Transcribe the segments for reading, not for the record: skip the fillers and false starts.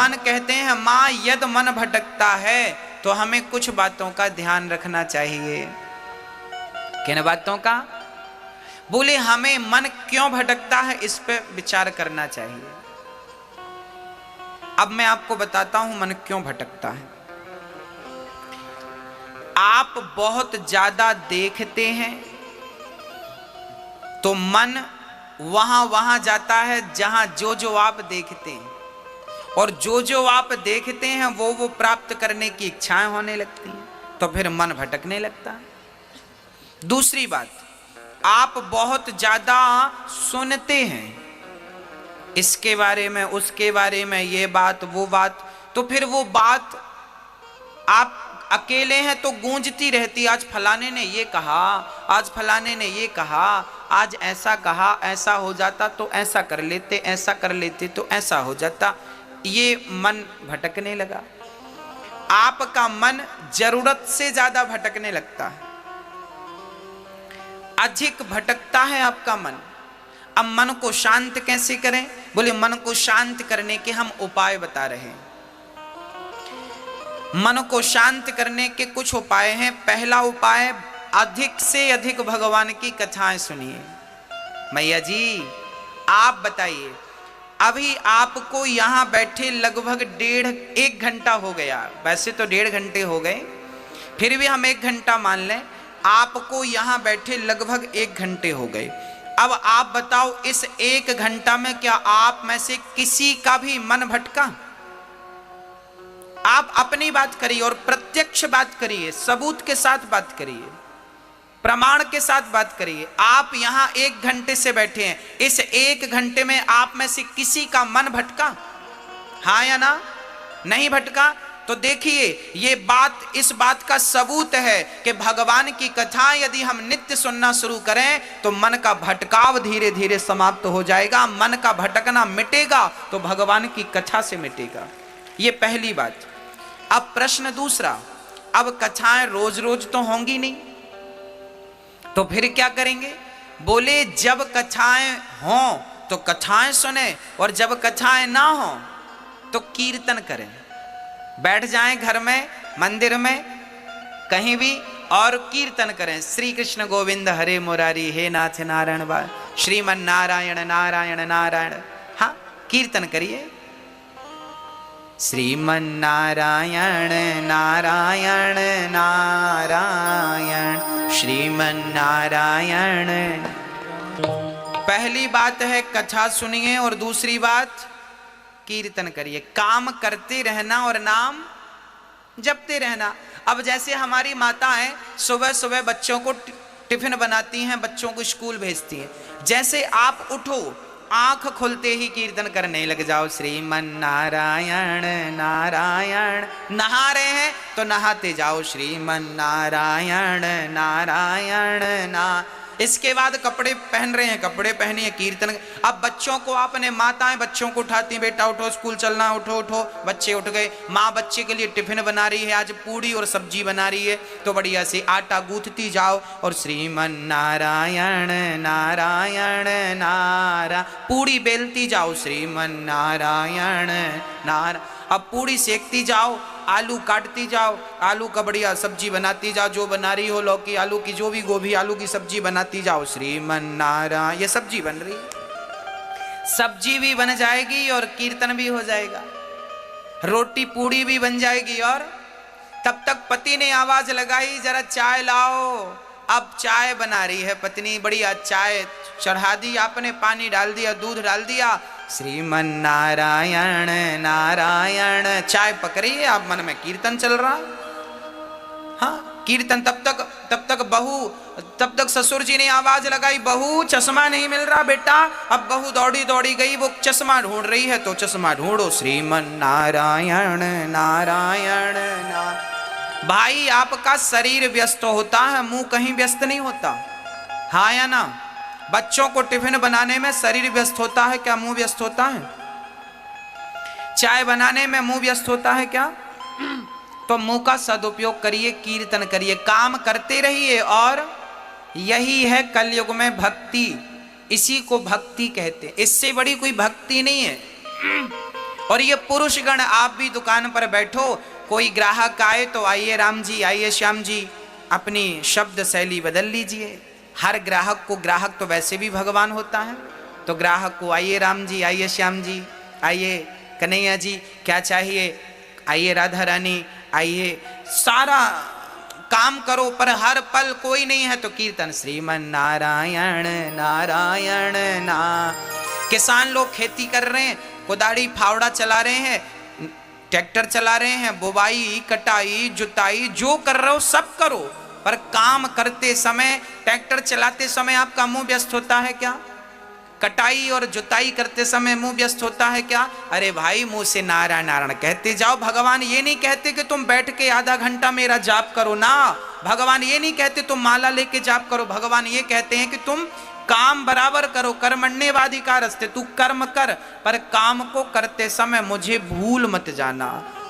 भगवान कहते हैं माँ यद मन भटकता है तो हमें कुछ बातों का ध्यान रखना चाहिए। किन बातों का? बोले हमें मन क्यों भटकता है इस पे विचार करना चाहिए। अब मैं आपको बताता हूं मन क्यों भटकता है। आप बहुत ज्यादा देखते हैं तो मन वहां जाता है जहां जो आप देखते हैं, और जो आप देखते हैं वो प्राप्त करने की इच्छाएं होने लगती हैं, तो फिर मन भटकने लगता है। दूसरी बात, आप बहुत ज्यादा सुनते हैं इसके बारे में उसके बारे में, ये बात वो बात, तो फिर वो बात आप अकेले हैं तो गूंजती रहती। आज फलाने ने ये कहा, आज फलाने ने ये कहा, आज ऐसा कहा, ऐसा हो जाता तो ऐसा कर लेते, ऐसा कर लेते तो ऐसा हो जाता। ये मन भटकने लगा। आपका मन जरूरत से ज्यादा भटकने लगता है, अधिक भटकता है आपका मन। अब मन को शांत कैसे करें? बोले मन को शांत करने के हम उपाय बता रहे हैं। मन को शांत करने के कुछ उपाय हैं। पहला उपाय, अधिक से अधिक भगवान की कथाएं सुनिए। मैया जी आप बताइए, अभी आपको यहां बैठे लगभग 1.5 घंटा हो गया। वैसे तो 1.5 घंटे हो गए, फिर भी हम 1 घंटा मान लें। आपको यहां बैठे लगभग 1 घंटे हो गए। अब आप बताओ, इस 1 घंटा में क्या आप में से किसी का भी मन भटका? आप अपनी बात करिए और प्रत्यक्ष बात करिए, सबूत के साथ बात करिए, प्रमाण के साथ बात करिए। आप यहां 1 घंटे से बैठे हैं, इस 1 घंटे में आप में से किसी का मन भटका? हाँ या ना? नहीं भटका? तो देखिए, ये बात, इस बात का सबूत है कि भगवान की कथा यदि हम नित्य सुनना शुरू करें तो मन का भटकाव धीरे धीरे समाप्त हो जाएगा। मन का भटकना मिटेगा तो भगवान की कथा से मिटेगा। ये पहली बात। अब प्रश्न दूसरा, अब कथाएं रोज रोज तो होंगी नहीं, तो फिर क्या करेंगे? बोले जब कथाएं हों तो कथाएं सुने, और जब कथाएं ना हों तो कीर्तन करें। बैठ जाएं घर में, मंदिर में, कहीं भी, और कीर्तन करें। श्री कृष्ण गोविंद हरे मुरारी, हे नाथ नारायण बा, श्रीमन नारायण नारायण नारायण। हाँ, कीर्तन करिए। श्रीमन नारायण नारायण नारायण, श्रीमन नारायण। पहली बात है कथा सुनिए, और दूसरी बात कीर्तन करिए। काम करते रहना और नाम जपते रहना। अब जैसे हमारी माताएं सुबह सुबह बच्चों को टिफिन बनाती हैं, बच्चों को स्कूल भेजती हैं, जैसे आप उठो, आंख खुलते ही कीर्तन करने लग जाओ। श्रीमन नारायण नारायण। नहा रहे हैं तो नहाते जाओ, श्रीमन नारायण नारायण ना। इसके बाद कपड़े पहन रहे हैं, कपड़े पहनिए, कीर्तन। अब बच्चों को, आपने माताएं बच्चों को उठाती, बेटा उठो स्कूल चलना, उठो उठो। बच्चे उठ गए। माँ बच्चे के लिए टिफिन बना रही है, आज पूड़ी और सब्जी बना रही है, तो बढ़िया से आटा गूंथती जाओ और श्रीमन नारायण नारायण नारा, पूड़ी बेलती जाओ, श्रीमन नारायण नारायण। अब पूड़ी सेकती जाओ, आलू काटती जाओ, आलू का बढ़िया सब्जी बनाती जाओ, जो बना रही हो, लौकी आलू की, जो भी, गोभी आलू की सब्जी बनाती जाओ, श्रीमन नारायण। ये सब्जी बन रही है, सब्जी भी बन जाएगी और कीर्तन भी हो जाएगा, रोटी पूड़ी भी बन जाएगी। और तब तक पति ने आवाज लगाई, जरा चाय लाओ। अब चाय बना रही है पत्नी, बढ़िया चाय चढ़ा दी आपने, पानी डाल दिया, दूध डाल दिया, श्रीमन नारायण नारायण। चाय पक रही है, आप मन में कीर्तन चल रहा। हाँ, कीर्तन। तब तक ससुर जी ने आवाज लगाई, बहू चश्मा नहीं मिल रहा बेटा। अब बहू दौड़ी दौड़ी गई, वो चश्मा ढूंढ रही है, तो चश्मा ढूंढो, श्रीमन नारायण नारायण नारायण। भाई आपका शरीर व्यस्त होता है, मुंह कहीं व्यस्त नहीं होता। हाँ या ना? बच्चों को टिफिन बनाने में शरीर व्यस्त होता है क्या? मुंह व्यस्त होता है? चाय बनाने में मुंह व्यस्त होता है क्या? तो मुंह का सदुपयोग करिए, कीर्तन करिए, काम करते रहिए। और यही है कलयुग में भक्ति, इसी को भक्ति कहते हैं। इससे बड़ी कोई भक्ति नहीं है। और ये पुरुषगण आप भी दुकान पर बैठो, कोई ग्राहक आए तो आइए राम जी, आइए श्याम जी, अपनी शब्द शैली बदल लीजिए। हर ग्राहक को, ग्राहक तो वैसे भी भगवान होता है, तो ग्राहक को आइए राम जी, आइए श्याम जी, आइए कन्हैया जी, क्या चाहिए, आइए राधा रानी, आइए, सारा काम करो, पर हर पल कोई नहीं है तो कीर्तन श्रीमन नारायण नारायण ना। किसान लोग खेती कर रहे हैं, कुदाड़ी फावड़ा चला रहे हैं, ट्रैक्टर चला रहे हैं, बुवाई कटाई जुताई जो कर रहे हो सब करो, पर काम करते समय, ट्रैक्टर चलाते समय आपका मुंह व्यस्त होता है क्या? कटाई और जुताई करते समय मुंह व्यस्त होता है क्या? अरे भाई मुंह से नारायण नारायण कहते जाओ। भगवान ये नहीं कहते कि तुम बैठ के आधा घंटा मेरा जाप करो ना, भगवान ये नहीं कहते तुम माला लेके जाप करो, भगवान ये कहते हैं कि तुम काम बराबर करो। कर्मण्येवाधिकारस्ते, तू कर्म कर, पर काम को करते समय मुझे भूल मत जाना।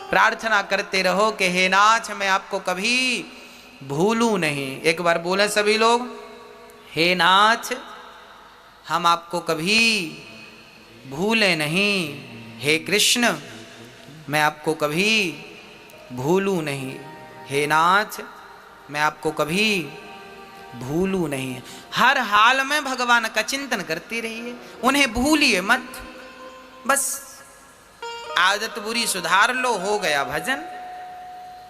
प्रार्थना करते रहो कि हे नाथ मैं आपको कभी भूलूं नहीं। एक बार बोले सभी लोग, हे नाथ हम आपको कभी भूले नहीं, हे कृष्ण मैं आपको कभी भूलूं नहीं, हे नाथ मैं आपको कभी भूलूं नहीं। हर हाल में भगवान का चिंतन करती रहिए, उन्हें भूलिए मत। बस आदत बुरी सुधार लो, हो गया भजन।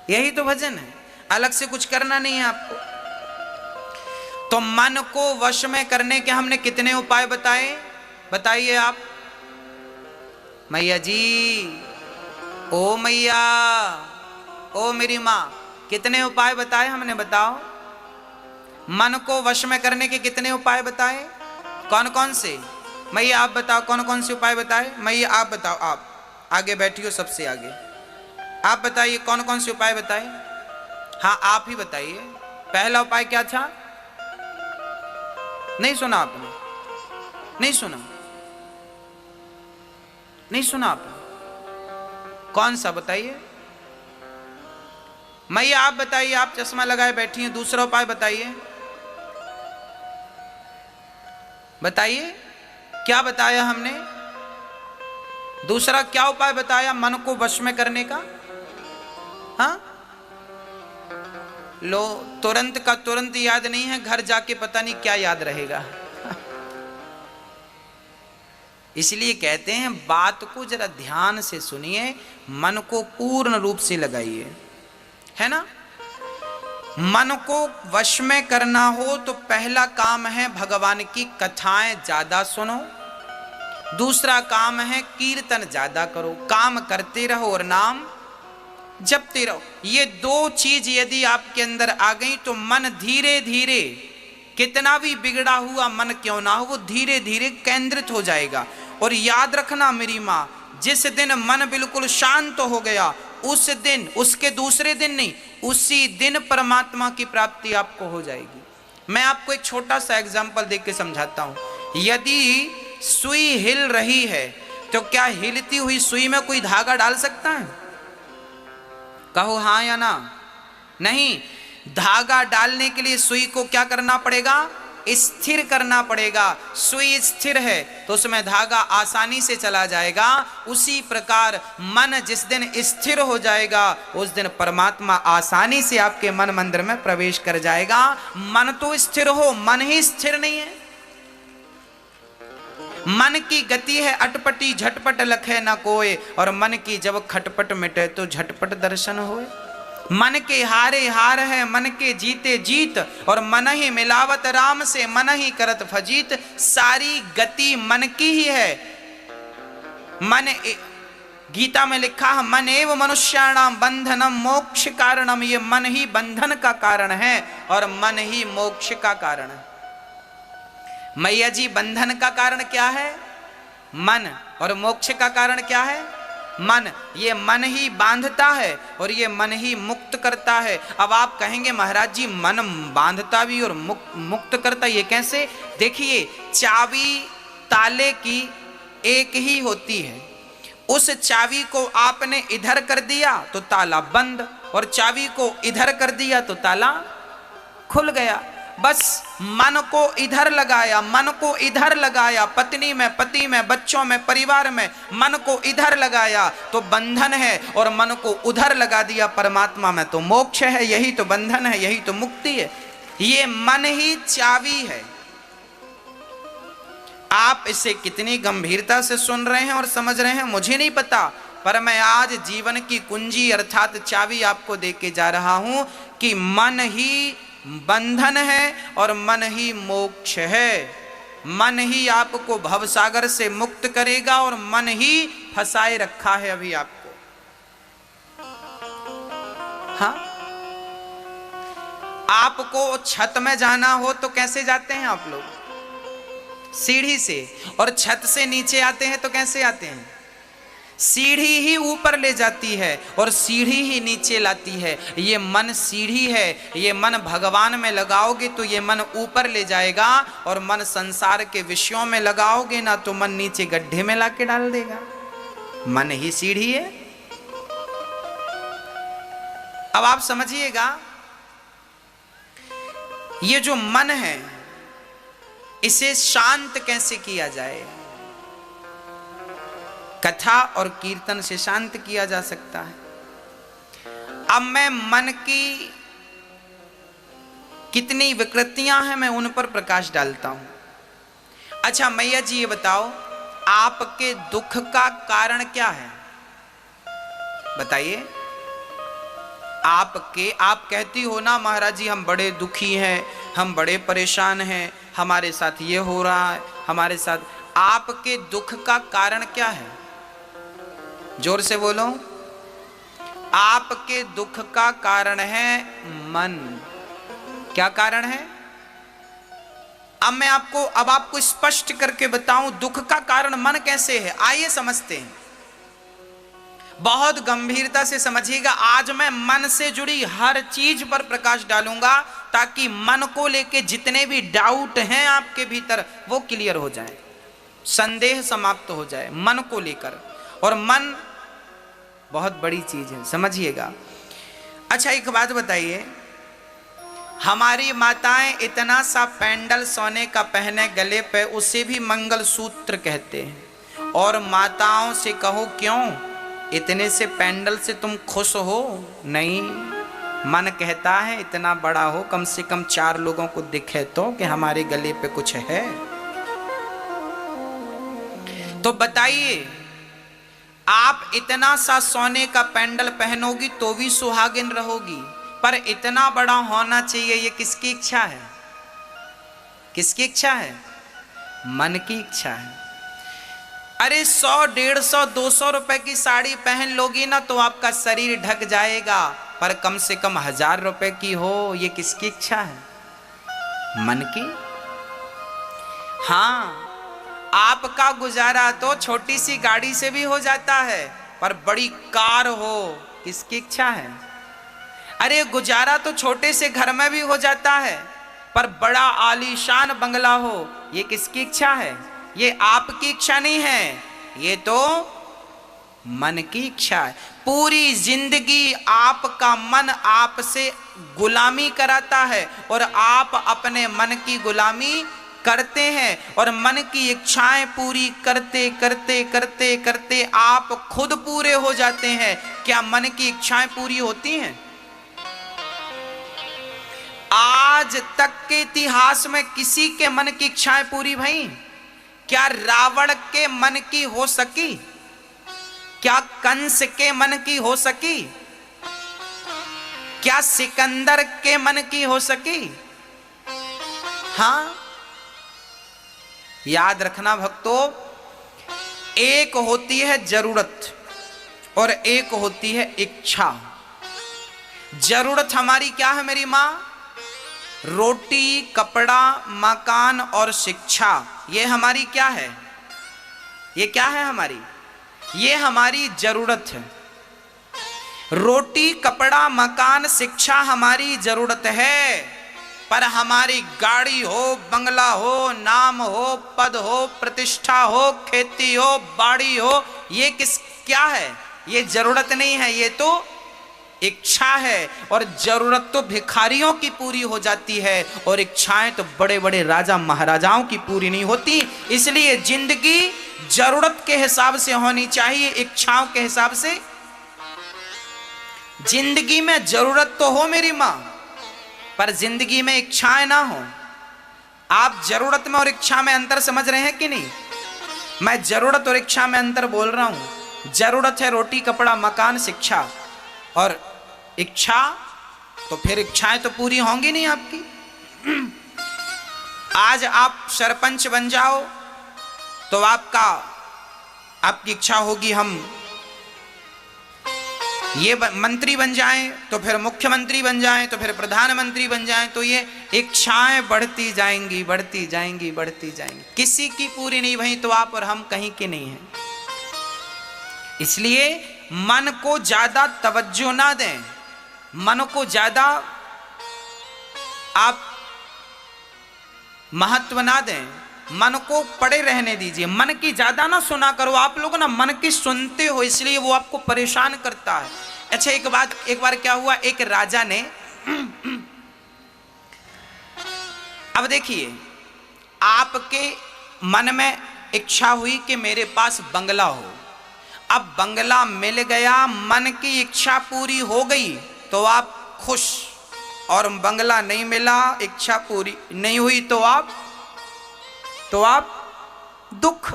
यही तो भजन है, अलग से कुछ करना नहीं है आपको। तो मन को वश में करने के हमने कितने उपाय बताए, बताइए आप। मैया जी, ओ मैया, ओ मेरी माँ, कितने उपाय बताए हमने, बताओ। मन को वश में करने के कितने उपाय बताए, कौन कौन से? मैया आप बताओ कौन कौन से उपाय बताए। मैया आप बताओ, आप आगे बैठी हो सबसे आगे, आप बताइए कौन कौन से उपाय बताए। हाँ आप ही बताइए। पहला उपाय क्या था? नहीं सुना आपने? नहीं सुना? नहीं सुना आपने? कौन सा बताइए। मैया आप बताइए, आप चश्मा लगाए बैठी हैं, दूसरा उपाय बताइए, बताइए क्या बताया हमने, दूसरा क्या उपाय बताया मन को वश में करने का? हाँ लो, तुरंत का तुरंत याद नहीं है, घर जाके पता नहीं क्या याद रहेगा। इसलिए कहते हैं बात को जरा ध्यान से सुनिए, मन को पूर्ण रूप से लगाइए, है ना। मन को वश में करना हो तो पहला काम है भगवान की कथाएं ज्यादा सुनो, दूसरा काम है कीर्तन ज्यादा करो। काम करते रहो और नाम जपते रहो। ये दो चीज यदि आपके अंदर आ गई तो मन धीरे धीरे, कितना भी बिगड़ा हुआ मन क्यों ना हो, वो धीरे धीरे केंद्रित हो जाएगा। और याद रखना मेरी माँ, जिस दिन मन बिल्कुल शांत हो गया उस दिन, उसके दूसरे दिन नहीं, उसी दिन परमात्मा की प्राप्ति आपको हो जाएगी। मैं आपको एक छोटा सा एग्जाम्पल देख के समझाता हूं। यदि सुई हिल रही है तो क्या हिलती हुई सुई में कोई धागा डाल सकता है? कहो हाँ या ना? नहीं। धागा डालने के लिए सुई को क्या करना पड़ेगा? स्थिर करना पड़ेगा। सुई स्थिर है तो उसमें धागा आसानी से चला जाएगा। उसी प्रकार मन जिस दिन स्थिर हो जाएगा उस दिन परमात्मा आसानी से आपके मन मंदिर में प्रवेश कर जाएगा। मन तो स्थिर हो, मन ही स्थिर नहीं है। मन की गति है अटपटी, झटपट लखे न कोय, और मन की जब खटपट मिटे तो झटपट दर्शन होए। मन के हारे हार है, मन के जीते जीत, और मन ही मिलावत राम से, मन ही करत फजीत। सारी गति मन की ही है। मन, गीता में लिखा है मन एव मनुष्याणाम बंधनम मोक्ष कारणम। ये मन ही बंधन का कारण है और मन ही मोक्ष का कारण है। मैया जी, बंधन का कारण क्या है? मन। और मोक्ष का कारण क्या है? मन। ये मन ही बांधता है और ये मन ही मुक्त करता है। अब आप कहेंगे महाराज जी मन बांधता भी और मुक्त करता, ये कैसे? देखिए, चाबी ताले की एक ही होती है। उस चाबी को आपने इधर कर दिया तो ताला बंद, और चाबी को इधर कर दिया तो ताला खुल गया। बस मन को इधर लगाया, मन को इधर लगाया, पत्नी में, पति में, बच्चों में, परिवार में, मन को इधर लगाया तो बंधन है, और मन को उधर लगा दिया परमात्मा में तो मोक्ष है। यही तो बंधन है, यही तो मुक्ति है। ये मन ही चाबी है। आप इसे कितनी गंभीरता से सुन रहे हैं और समझ रहे हैं मुझे नहीं पता, पर मैं आज जीवन की कुंजी अर्थात चाबी आपको देके जा रहा हूं कि मन ही बंधन है और मन ही मोक्ष है। मन ही आपको भवसागर से मुक्त करेगा और मन ही फंसाए रखा है अभी आपको। हाँ, आपको छत में जाना हो तो कैसे जाते हैं आप लोग? सीढ़ी से। और छत से नीचे आते हैं तो कैसे आते हैं? सीढ़ी ही ऊपर ले जाती है और सीढ़ी ही नीचे लाती है। ये मन सीढ़ी है, ये मन भगवान में लगाओगे तो ये मन ऊपर ले जाएगा, और मन संसार के विषयों में लगाओगे ना तो मन नीचे गड्ढे में लाके डाल देगा। मन ही सीढ़ी है। अब आप समझिएगा, ये जो मन है इसे शांत कैसे किया जाए? कथा और कीर्तन से शांत किया जा सकता है। अब मैं मन की कितनी विकृतियां हैं मैं उन पर प्रकाश डालता हूं। अच्छा मैया जी ये बताओ, आपके दुख का कारण क्या है? बताइए। आप कहती हो ना महाराज जी हम बड़े दुखी हैं, हम बड़े परेशान हैं, हमारे साथ ये हो रहा है, हमारे साथ। आपके दुख का कारण क्या है? जोर से बोलो। आपके दुख का कारण है मन। क्या कारण है? अब आपको स्पष्ट करके बताऊं दुख का कारण मन कैसे है। आइए समझते हैं, बहुत गंभीरता से समझिएगा। आज मैं मन से जुड़ी हर चीज पर प्रकाश डालूंगा ताकि मन को लेके जितने भी डाउट हैं आपके भीतर वो क्लियर हो जाए, संदेह समाप्त हो जाए मन को लेकर। और मन बहुत बड़ी चीज है, समझिएगा। अच्छा एक बात बताइए, हमारी माताएं इतना सा पेंडल सोने का पहने गले पे, उसे भी मंगलसूत्र कहते हैं। और माताओं से कहो क्यों इतने से पेंडल से तुम खुश हो? नहीं, मन कहता है इतना बड़ा हो, कम से कम 4 लोगों को दिखे तो कि हमारे गले पे कुछ है। तो बताइए, आप इतना सा सोने का पेंडल पहनोगी तो भी सुहागिन रहोगी, पर इतना बड़ा होना चाहिए, ये किसकी इच्छा है? किसकी इच्छा है? मन की इच्छा है। अरे 100, 150, 200 रुपए की साड़ी पहन लोगी ना तो आपका शरीर ढक जाएगा, पर कम से कम 1000 रुपए की हो, ये किसकी इच्छा है? मन की। हाँ, आपका गुजारा तो छोटी सी गाड़ी से भी हो जाता है, पर बड़ी कार हो, किसकी इच्छा है? अरे गुजारा तो छोटे से घर में भी हो जाता है, पर बड़ा आलीशान बंगला हो, ये किसकी इच्छा है? ये आपकी इच्छा नहीं है, ये तो मन की इच्छा है। पूरी जिंदगी आपका मन आपसे गुलामी कराता है और आप अपने मन की गुलामी करते हैं, और मन की इच्छाएं पूरी करते करते करते करते आप खुद पूरे हो जाते हैं। क्या मन की इच्छाएं पूरी होती हैं? आज तक के इतिहास में किसी के मन की इच्छाएं पूरी भई? क्या रावण के मन की हो सकी? क्या कंस के मन की हो सकी? क्या सिकंदर के मन की हो सकी? हाँ, याद रखना भक्तों, एक होती है जरूरत और एक होती है इच्छा। जरूरत हमारी क्या है मेरी माँ? रोटी, कपड़ा, मकान और शिक्षा। ये हमारी क्या है? ये क्या है हमारी? ये हमारी जरूरत है। रोटी, कपड़ा, मकान, शिक्षा हमारी जरूरत है, पर हमारी गाड़ी हो, बंगला हो, नाम हो, पद हो, प्रतिष्ठा हो, खेती हो, बाड़ी हो, ये क्या है? ये जरूरत नहीं है, ये तो इच्छा है, और जरूरत तो भिखारियों की पूरी हो जाती है, और इच्छाएं तो बड़े बड़े राजा महाराजाओं की पूरी नहीं होती। इसलिए जिंदगी जरूरत के हिसाब से होनी चाहिए, इच्छाओं के हिसाब से। जिंदगी में जरूरत तो हो मेरी मां, पर जिंदगी में इच्छाएं ना हो। आप जरूरत में और इच्छा में अंतर समझ रहे हैं कि नहीं? मैं जरूरत और इच्छा में अंतर बोल रहा हूं। जरूरत है रोटी कपड़ा मकान शिक्षा, और इच्छा तो फिर इच्छाएं तो पूरी होंगी नहीं आपकी। आज आप सरपंच बन जाओ तो आपकी इच्छा होगी हम ये मंत्री बन जाएं, तो फिर मुख्यमंत्री बन जाएं, तो फिर प्रधानमंत्री बन जाएं, तो ये इच्छाएं बढ़ती जाएंगी बढ़ती जाएंगी बढ़ती जाएंगी, किसी की पूरी नहीं भई तो आप और हम कहीं के नहीं हैं। इसलिए मन को ज्यादा तवज्जो ना दें, मन को ज्यादा आप महत्व ना दें, मन को पड़े रहने दीजिए, मन की ज्यादा ना सुना करो। आप लोग ना मन की सुनते हो, इसलिए वो आपको परेशान करता है। अच्छा एक बार क्या हुआ, एक राजा ने अब देखिए, आपके मन में इच्छा हुई कि मेरे पास बंगला हो, अब बंगला मिल गया, मन की इच्छा पूरी हो गई तो आप खुश, और बंगला नहीं मिला, इच्छा पूरी नहीं हुई तो आप दुख।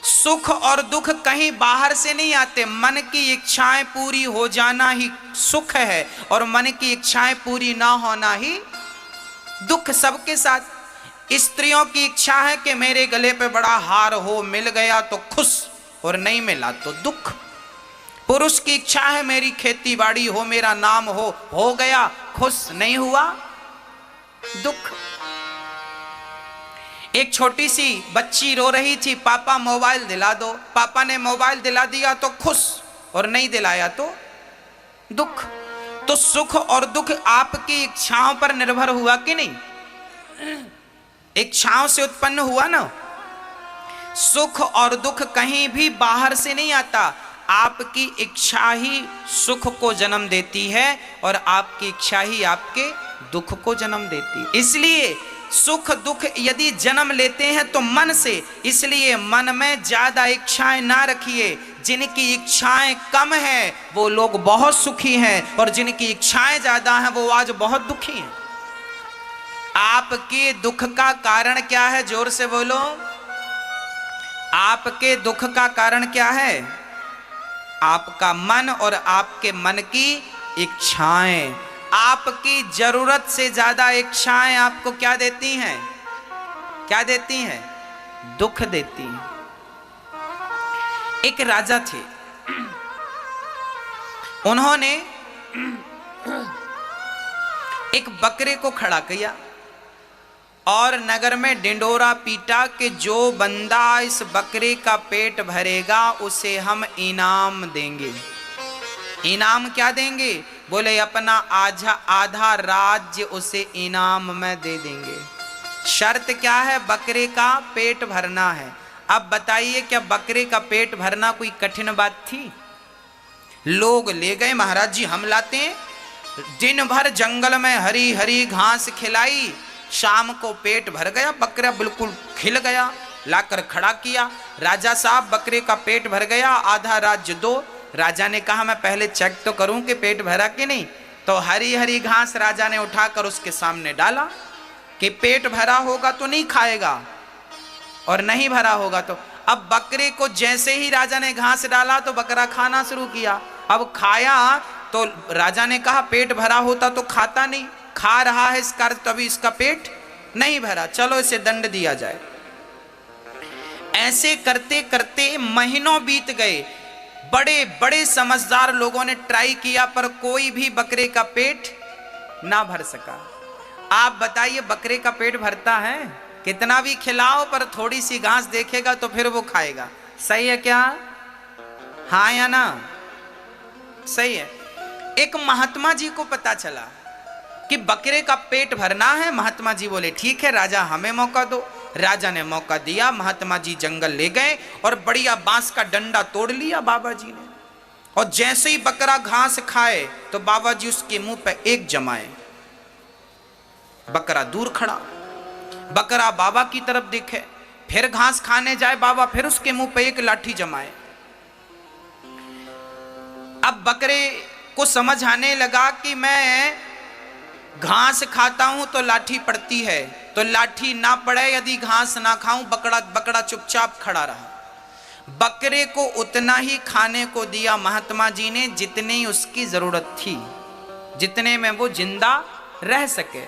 सुख और दुख कहीं बाहर से नहीं आते, मन की इच्छाएं पूरी हो जाना ही सुख है, और मन की इच्छाएं पूरी ना होना ही दुख। सबके साथ स्त्रियों की इच्छा है कि मेरे गले पे बड़ा हार हो, मिल गया तो खुश, और नहीं मिला तो दुख। पुरुष की इच्छा है मेरी खेती बाड़ी हो, मेरा नाम हो गया खुश, नहीं हुआ दुख। एक छोटी सी बच्ची रो रही थी, पापा मोबाइल दिला दो, पापा ने मोबाइल दिला दिया तो खुश, और नहीं दिलाया तो दुख। तो सुख और दुख आपकी इच्छाओं पर निर्भर हुआ कि नहीं? इच्छाओं से उत्पन्न हुआ ना। सुख और दुख कहीं भी बाहर से नहीं आता, आपकी इच्छा ही सुख को जन्म देती है, और आपकी इच्छा ही आपके दुख को जन्म देती है। इसलिए सुख दुख यदि जन्म लेते हैं तो मन से, इसलिए मन में ज्यादा इच्छाएं ना रखिए। जिनकी इच्छाएं कम हैं वो लोग बहुत सुखी हैं, और जिनकी इच्छाएं ज्यादा हैं वो आज बहुत दुखी हैं। आपके दुख का कारण क्या है? जोर से बोलो। आपके दुख का कारण क्या है? आपका मन और आपके मन की इच्छाएं। आपकी जरूरत से ज्यादा इच्छाएं आपको क्या देती हैं? क्या देती हैं? दुख देती हैं। एक राजा थे, उन्होंने एक बकरे को खड़ा किया और नगर में डिंडोरा पीटा कि जो बंदा इस बकरे का पेट भरेगा उसे हम इनाम देंगे। इनाम क्या देंगे? बोले अपना आधा राज्य उसे इनाम में दे देंगे। शर्त क्या है? बकरे का पेट भरना है। अब बताइए, क्या बकरे का पेट भरना कोई कठिन बात थी? लोग ले गए, महाराज जी हम लाते हैं। दिन भर जंगल में हरी हरी घास खिलाई, शाम को पेट भर गया, बकरा बिल्कुल खिल गया, लाकर खड़ा किया। राजा साहब बकरे का पेट भर गया, आधा राज्य दो। राजा ने कहा मैं पहले चेक तो करूं कि पेट भरा कि नहीं। तो हरी हरी घास राजा ने उठाकर उसके सामने डाला कि पेट भरा होगा तो नहीं खाएगा, और नहीं भरा होगा तो। अब बकरे को जैसे ही राजा ने घास डाला तो बकरा खाना शुरू किया। अब खाया तो राजा ने कहा पेट भरा होता तो खाता नहीं, खा रहा है इस कारण तभी इसका पेट नहीं भरा, चलो इसे दंड दिया जाए। ऐसे करते करते महीनों बीत गए। बड़े बड़े समझदार लोगों ने ट्राई किया पर कोई भी बकरे का पेट ना भर सका। आप बताइए बकरे का पेट भरता है? कितना भी खिलाओ पर थोड़ी सी घास देखेगा तो फिर वो खाएगा। सही है क्या? हाँ या ना? सही है। एक महात्मा जी को पता चला कि बकरे का पेट भरना है। महात्मा जी बोले ठीक है राजा हमें मौका दो। राजा ने मौका दिया। महात्मा जी जंगल ले गए और बढ़िया बांस का डंडा तोड़ लिया बाबा जी ने, और जैसे ही बकरा घास खाए तो बाबा जी उसके मुंह पे एक जमाए। बकरा दूर खड़ा, बकरा बाबा की तरफ देखे, फिर घास खाने जाए बाबा, फिर उसके मुंह पे एक लाठी जमाए। अब बकरे को समझ आने लगा कि मैं घास खाता हूं तो लाठी पड़ती है, तो लाठी ना पड़े यदि घास ना खाऊं। बकरा चुपचाप खड़ा रहा। बकरे को उतना ही खाने को दिया महात्मा जी ने जितनी उसकी जरूरत थी, जितने में वो जिंदा रह सके।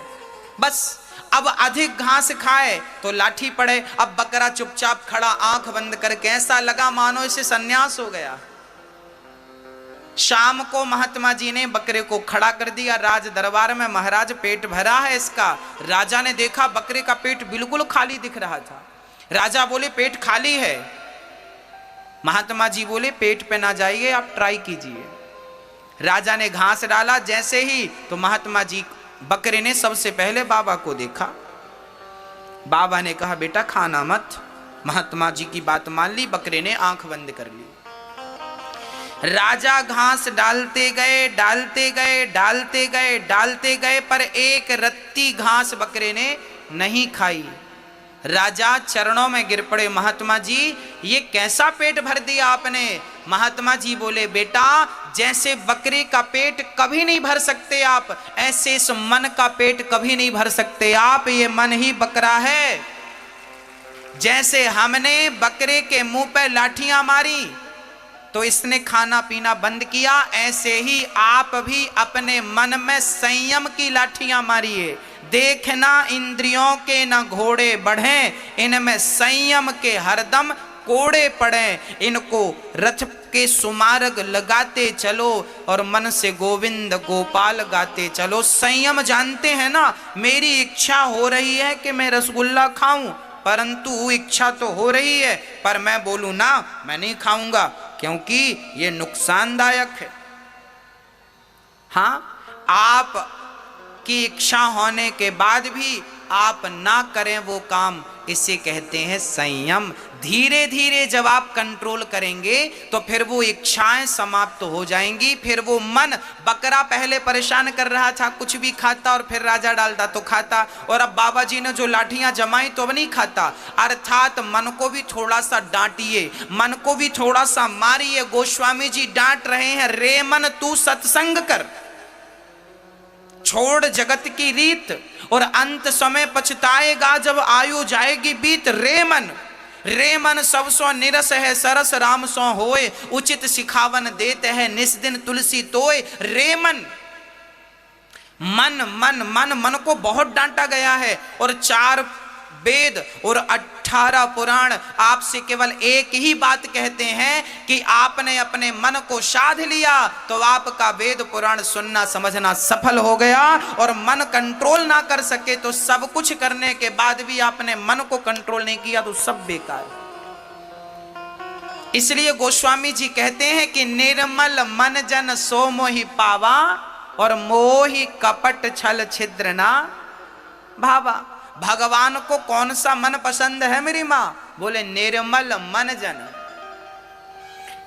बस अब अधिक घास खाए तो लाठी पड़े। अब बकरा चुपचाप खड़ा, आंख बंद करके, ऐसा लगा मानो इसे सन्यास हो गया। शाम को महात्मा जी ने बकरे को खड़ा कर दिया राज दरबार में। महाराज पेट भरा है इसका। राजा ने देखा बकरे का पेट बिल्कुल खाली दिख रहा था। राजा बोले पेट खाली है। महात्मा जी बोले पेट पे ना जाइए, आप ट्राई कीजिए। राजा ने घास डाला जैसे ही, तो महात्मा जी बकरे ने सबसे पहले बाबा को देखा। बाबा ने कहा बेटा खाना मत। महात्मा जी की बात मान ली, बकरे ने आंख बंद कर ली। राजा घास डालते गए, डालते गए, डालते गए, डालते गए, पर एक रत्ती घास बकरे ने नहीं खाई। राजा चरणों में गिर पड़े, महात्मा जी ये कैसा पेट भर दिया आपने। महात्मा जी बोले बेटा जैसे बकरे का पेट कभी नहीं भर सकते आप, ऐसे इस मन का पेट कभी नहीं भर सकते आप। ये मन ही बकरा है। जैसे हमने बकरे के मुंह पे लाठियां मारी तो इसने खाना पीना बंद किया, ऐसे ही आप भी अपने मन में संयम की लाठियां मारिए। देखना इंद्रियों के न घोड़े बढ़े, इनमें संयम के हरदम कोड़े पड़े। इनको रथ के सुमार्ग लगाते चलो और मन से गोविंद गोपाल गाते चलो। संयम जानते हैं ना, मेरी इच्छा हो रही है कि मैं रसगुल्ला खाऊं, परंतु इच्छा तो हो रही है, पर मैं बोलूं ना मैं नहीं खाऊंगा क्योंकि ये नुकसानदायक है। हाँ, आप की इच्छा होने के बाद भी आप ना करें वो काम, इसे कहते हैं संयम। धीरे धीरे जब आप कंट्रोल करेंगे तो फिर वो इच्छाएं समाप्त हो जाएंगी। फिर वो मन, बकरा पहले परेशान कर रहा था, कुछ भी खाता और फिर राजा डालता तो खाता, और अब बाबा जी ने जो लाठियां जमाई तो अब नहीं खाता। अर्थात मन को भी थोड़ा सा डांटिए, मन को भी थोड़ा सा मारिए। गोस्वामी जी डांट रहे हैं, रे मन तू सत्संग कर, छोड़ जगत की रीत, और अंत समय पछताएगा जब आयु जाएगी बीत। रे मन सब सो निरस है, सरस राम सो होए, उचित सिखावन देते हैं निस दिन तुलसी तोय। रे मन, मन मन मन मन को बहुत डांटा गया है, और 4 वेद और 18 पुराण आपसे केवल एक ही बात कहते हैं कि आपने अपने मन को साध लिया तो आपका वेद पुराण सुनना समझना सफल हो गया। और मन कंट्रोल ना कर सके तो सब कुछ करने के बाद भी आपने मन को कंट्रोल नहीं किया तो सब बेकार। इसलिए गोस्वामी जी कहते हैं कि निर्मल मन जन सो मोहि पावा, और मोहि कपट छल छिद्र ना भावा। भगवान को कौन सा मन पसंद है मेरी मां? बोले निर्मल मन जन,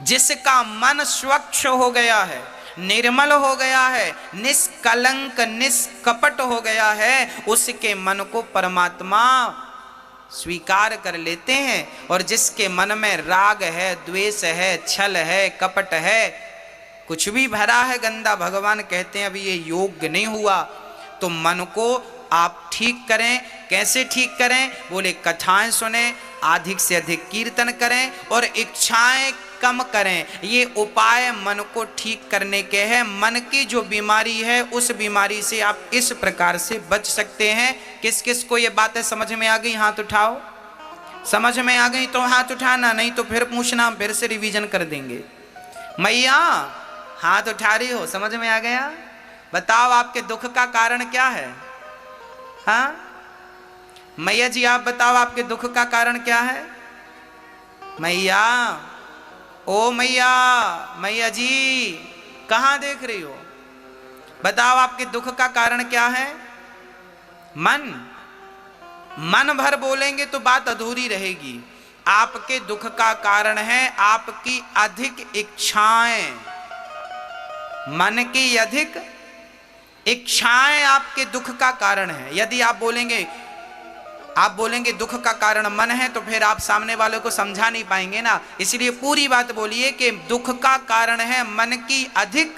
जिसका मन स्वच्छ हो गया है, निर्मल हो गया है, निष्कलंक निष्कपट हो गया है, उसके मन को परमात्मा स्वीकार कर लेते हैं। और जिसके मन में राग है, द्वेष है, छल है, कपट है, कुछ भी भरा है गंदा, भगवान कहते हैं अभी ये योग्य नहीं हुआ, तो मन को आप ठीक करें। कैसे ठीक करें? बोले कथाएं सुने, अधिक से अधिक कीर्तन करें और इच्छाएं कम करें। ये उपाय मन को ठीक करने के हैं। मन की जो बीमारी है उस बीमारी से आप इस प्रकार से बच सकते हैं। किस किस को ये बातें समझ में आ गई? हाथ उठाओ। समझ में आ गई तो हाथ उठाना, नहीं तो फिर पूछना, फिर से रिवीजन कर देंगे। मैया हाथ उठा रही हो, समझ में आ गया? बताओ आपके दुख का कारण क्या है? हाँ मैया जी आप बताओ आपके दुख का कारण क्या है? मैया, ओ मैया, मैया जी कहां देख रही हो? बताओ आपके दुख का कारण क्या है? मन। मन भर बोलेंगे तो बात अधूरी रहेगी। आपके दुख का कारण है आपकी अधिक इच्छाएं। मन की अधिक इच्छाएं आपके दुख का कारण है। यदि आप बोलेंगे दुख का कारण मन है, तो फिर आप सामने वालों को समझा नहीं पाएंगे ना। इसलिए पूरी बात बोलिए कि दुख का कारण है मन की अधिक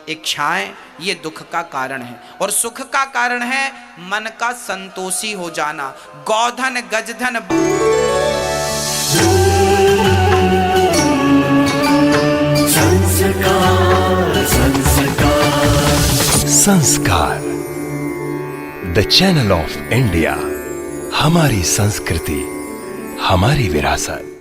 इच्छाएं, ये दुख का कारण है। और सुख का कारण है मन का संतोषी हो जाना। गौधन गजधन संस्कार, द चैनल ऑफ इंडिया। हमारी संस्कृति, हमारी विरासत।